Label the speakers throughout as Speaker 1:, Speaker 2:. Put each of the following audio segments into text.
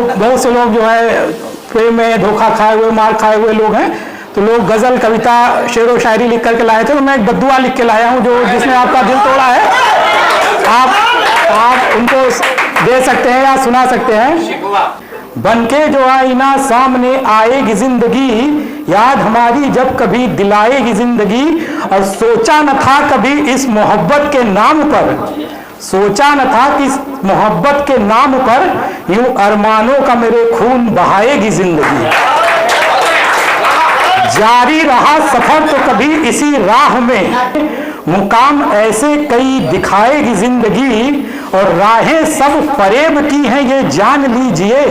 Speaker 1: बहुत से लोग जो है प्रेम में धोखा खाए हुए, मार खाए हुए लोग हैं, तो लोग गजल, कविता, शेर व शायरी लिख करके लाए थे। तो मैं एक बद्दुआ लिख के लाया हूँ जो जिसने आपका दिल तोड़ा है, आप उनको दे सकते हैं या सुना सकते हैं। बनके जो आईना सामने आएगी जिंदगी, याद हमारी जब कभी दिलाएगी जिंदगी। और सोचा न था कभी इस मोहब्बत के नाम पर, सोचा न था कि इस मोहब्बत के नाम पर यूं अरमानों का मेरे खून बहाएगी जिंदगी। जारी रहा सफर तो कभी इसी राह में, मुकाम ऐसे कई दिखाएगी जिंदगी। और राहें सब फरेब की हैं ये जान लीजिए,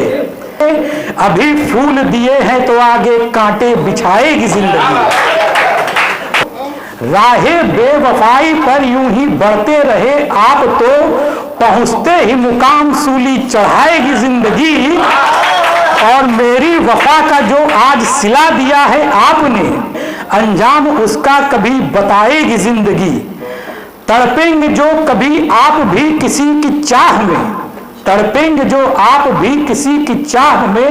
Speaker 1: अभी फूल दिए हैं तो आगे कांटे बिछाएगी जिंदगी। राहें बेवफाई पर यूं ही बढ़ते रहे आप, तो पहुंचते ही मुकाम सूली चढ़ाएगी जिंदगी। और मेरी वफा का जो आज सिला दिया है आपने, अंजाम उसका कभी बताएगी जिंदगी। तड़पेंगे जो कभी आप भी किसी की चाह में, तड़पेंगे जो आप भी किसी की चाह में,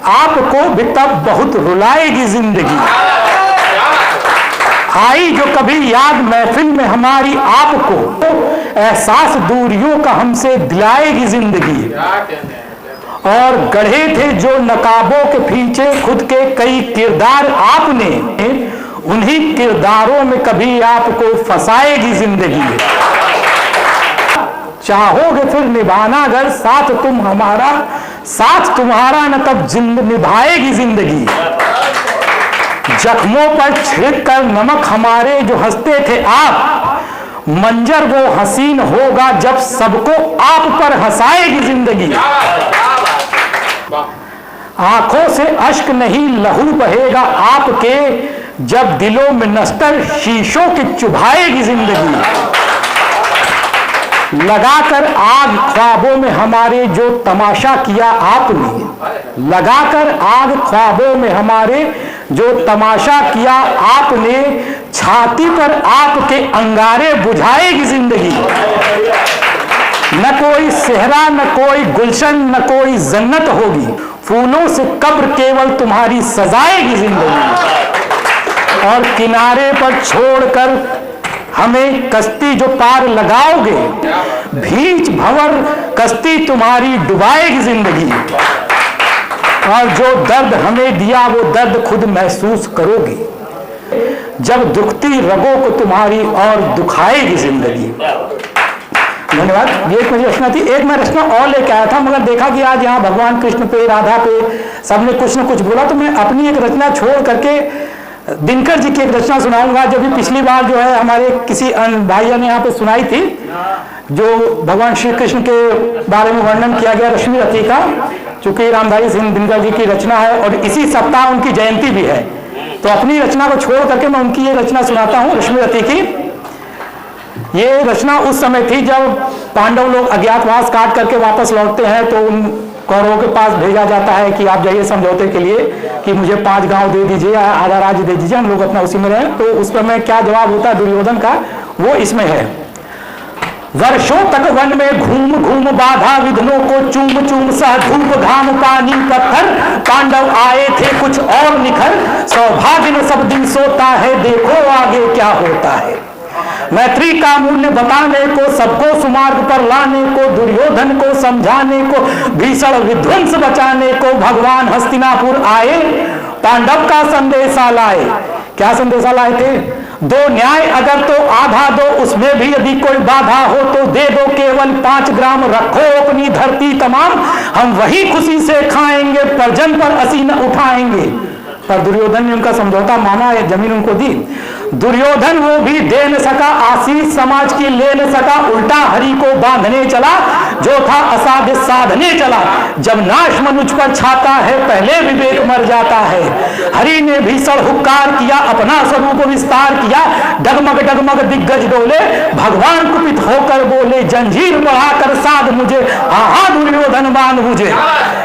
Speaker 1: आपको भी तब बहुत रुलाएगी जिंदगी। आई जो कभी याद महफिल में हमारी आपको, एहसास दूरियों का हमसे दिलाएगी जिंदगी। और गढ़े थे जो नकाबों के पीछे खुद के कई किरदार आपने, उन्हीं किरदारों में कभी आपको फंसाएगी जिंदगी। चाहोगे फिर निभाना अगर साथ तुम हमारा, साथ तुम्हारा न तब निभाएगी जिंदगी। जख्मों पर छिड़क कर नमक हमारे जो हंसते थे आप, मंजर वो हसीन होगा जब सबको आप पर हंसाएगी जिंदगी। आंखों से अश्क नहीं लहू बहेगा आपके, जब दिलों में नस्तर शीशों की चुभाएगी जिंदगी। लगाकर आग ख्वाबों में हमारे जो तमाशा किया आपने, लगाकर आग ख्वाबों में हमारे जो तमाशा किया आपने, छाती पर आपके अंगारे बुझाएगी जिंदगी। न कोई सेहरा न कोई गुलशन न कोई जन्नत होगी, फूलों से कब्र केवल तुम्हारी सजाएगी जिंदगी। और किनारे पर छोड़कर हमें कश्ती जो पार लगाओगे, भीच भंवर कश्ती तुम्हारी डुबाएगी जिंदगी। और जो दर्द हमें दिया वो दर्द खुद महसूस करोगी, जब दुखती रगों को तुम्हारी और दुखाएगी जिंदगी। धन्यवाद। ये एक मेरी रचना थी। एक मैं रचना और लेके आया था, मगर देखा कि आज यहाँ भगवान कृष्ण पे, राधा पे सबने कुछ न कुछ बोला, तो मैं अपनी एक रचना छोड़ करके दिनकर जी की एक रचना सुनाऊंगा, जो भी पिछली बार जो है हमारे किसी भाइयों ने यहाँ पे सुनाई थी, जो भगवान श्री कृष्ण के बारे में वर्णन किया गया रश्मि रति का। चूंकि रामधारी सिंह दिनकर जी की रचना है और इसी सप्ताह उनकी जयंती भी है, तो अपनी रचना को छोड़ करके मैं उनकी ये रचना सुनाता हूँ रश्मि रति की। ये रचना उस समय थी जब पांडव लोग अज्ञातवास काट करके वापस लौटते हैं, तो उन कौरवों के पास भेजा जाता है कि आप जाइए समझौते के लिए कि मुझे 5 गांव दे दीजिए, आधा राज्य दे दीजिए, हम लोग अपना उसी में रहें। तो उस पर में क्या जवाब होता है दुर्योधन का, वो इसमें है। वर्षों तक वन में घूम घूम बाधा विघ्नों को चूम चूम सह धूप घाम पानी पत्थर, पांडव आए थे कुछ और निखर, सौभाग्य न सब दिन सोता है, देखो आगे क्या होता है। मैत्री का मूल्य बताने को, सबको सुमार्ग पर लाने को, दुर्योधन को समझाने को, भीषण विध्वंस बचाने को भगवान हस्तिनापुर आए, पांडव का संदेशा लाए। क्या संदेशा लाए थे? दो न्याय अगर तो आधा दो, उसमें भी यदि कोई बाधा हो तो दे दो, केवल 5 ग्राम रखो अपनी धरती तमाम, हम वही खुशी से खाएंगे, परजन पर असी न उठाएंगे। पर दुर्योधन ने उनका समझौता माना, या जमीन उनको दी। दुर्योधन वो भी दे न सका, आशीष समाज की ले न सका, उल्टा हरि को बांधने चला, जो था असाध्य साधने चला। जब नाश मनुष्य पर छाता है, पहले विवेक मर जाता है। हरि ने भीषण हुक्कार किया, अपना स्वरूप विस्तार किया, डगमग डगमग दिग्गज डोले, भगवान कुपित होकर बोले, जंजीर बढ़ाकर साध मुझे, आहा दुर्योधन बांध मुझे।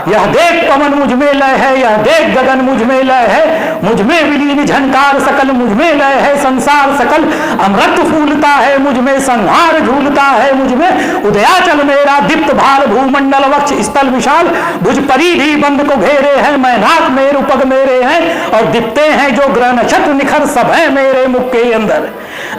Speaker 1: यह देख पवन मुझ में लय है, यह देख गगन मुझ में लय है, मुझ में विलीन झनकार सकल मुझ में लय है, है संसार सकल, अमृत फूलता है मुझ में, संहार झूलता है मुझ में। उदयाचल मेरा दीप्त भाल, भूमंडल वक्ष स्थल विशाल, भुज परिधि बंद को घेरे हैं, मैनाक मेरु पग मेरे हैं, और दिखते हैं जो ग्रह नक्षत्र निखर सब है मेरे मुख के अंदर।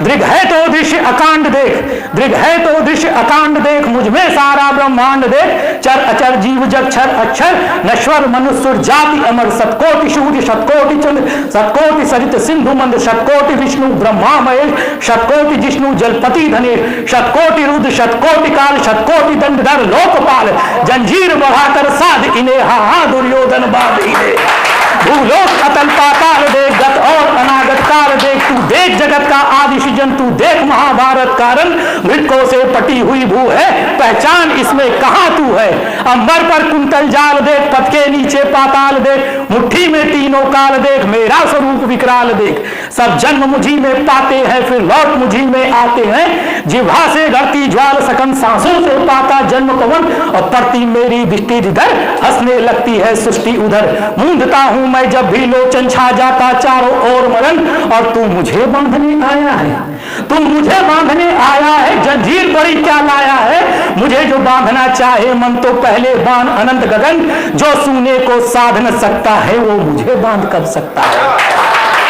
Speaker 1: दृग है तो दृश्य अकांड देख, दृग है तो दृश्य अकांड देख, मुझ में सारा ब्रह्मांड देख। चर अचर जीव जग छर अक्षर, नश्वर मनुष्य जाति अमर, सतकोटि सूर्य शतकोटि चंद्र, शतकोटि सरित सिंधु मंद, शतकोटि विष्णु ब्रह्मा महेश, शतकोटि जिष्णु जलपति धनेश, शतकोटि रुद्र शतकोटि काल, शतकोटि दंडधर लोकपाल, जंजीर बढ़ाकर साध इन्हें, हा दुर्योधन बाध इन्हें। भूलोक अतल पाताल देख, गत और अनागत काल देख, तू देख जगत का आदि सृजन, तू देख महाभारत कारण, मृतकों से पटी हुई भू है, पहचान इसमें कहां तू है। अंबर पर कुंतल जाल देख, पथ के नीचे पाताल देख, मुट्ठी में तीनों काल देख, मेरा स्वरूप विकराल देख। सब जन्म मुझी में पाते हैं, फिर लौट मुझी में आते हैं, जिह्वा से धरती ज्वाल सकन, सांसों से पाता जन्म पवन, और पड़ती मेरी दृष्टि जिधर, हंसने लगती है सृष्टि उधर। मूंदता हूं मैं जब भी लोचन, छा जाता चारों ओर मरण, और तू मुझे बांधने आया है, तू मुझे बांधने आया है, जंजीर बड़ी क्या लाया है। मुझे जो बांधना चाहे मन तो पहले बांध अनंत गगन, जो सूने को साध न सकता है वो मुझे बांध कर सकता है।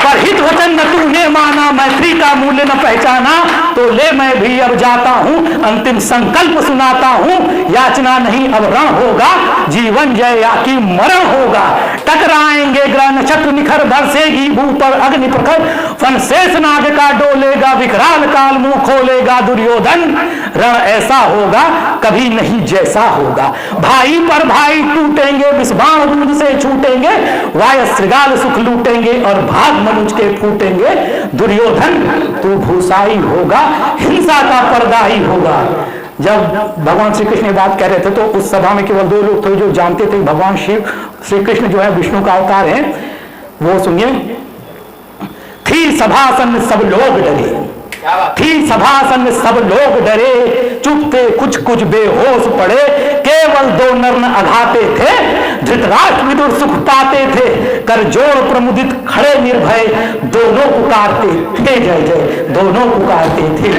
Speaker 1: पर हित वचन न तूने माना, मैत्री का मूल्य न पहचाना, तो ले मैं भी अब जाता हूं, अंतिम संकल्प सुनाता हूं। याचना नहीं अब रण होगा, जीवन जय या कि मरण होगा। टकराएंगे ग्रह नक्षत्र निखर, बरसेगी भू पर अग्नि प्रखर, फन शेष नाग का डोलेगा, विकराल काल मुंह खोलेगा दुर्योधन। रण ऐसा होगा कभी नहीं जैसा होगा, भाई पर भाई टूटेंगे, विषबाण दूध से छूटेंगे, वाय श्रृगाल सुख लूटेंगे, और भाग मनुज के फूटेंगे। दुर्योधन तू भूसाई होगा, हिंसा का पर्दा ही होगा। जब भगवान श्री कृष्ण बात कह रहे थे तो उस सभा में केवल 2 लोग थे जो जानते थे भगवान शिव श्री कृष्ण जो है विष्णु का अवतार है। वो सुनिए, थी सभासन सब लोग डरे, थी सभासन सब लोग डरे, चुप थे कुछ कुछ बेहोश पड़े, केवल 2 नर अघाते थे, धृतराष्ट्र विदुर सुख पाते थे, कर जोड़ प्रमुदित खड़े निर्भय, दोनों पुकारते थे जय जय, दोनों पुकारते थे।